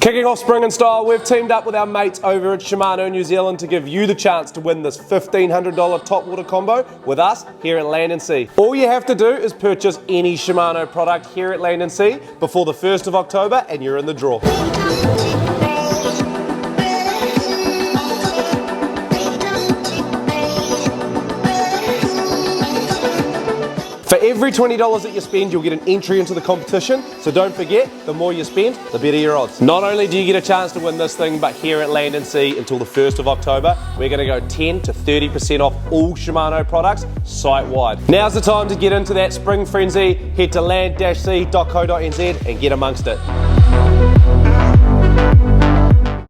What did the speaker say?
Kicking off spring in style, we've teamed up with our mates over at Shimano New Zealand to give you the chance to win this $1,500 top water combo with us here at Land & Sea. All you have to do is purchase any Shimano product here at Land & Sea before the 1st of October and you're in the draw. For every $20 that you spend, you'll get an entry into the competition, so don't forget, the more you spend, the better your odds. Not only do you get a chance to win this thing, but here at Land & Sea until the 1st of October, we're going to go 10 to 30% off all Shimano products site-wide. Now's the time to get into that spring frenzy. Head to land-sea.co.nz and get amongst it.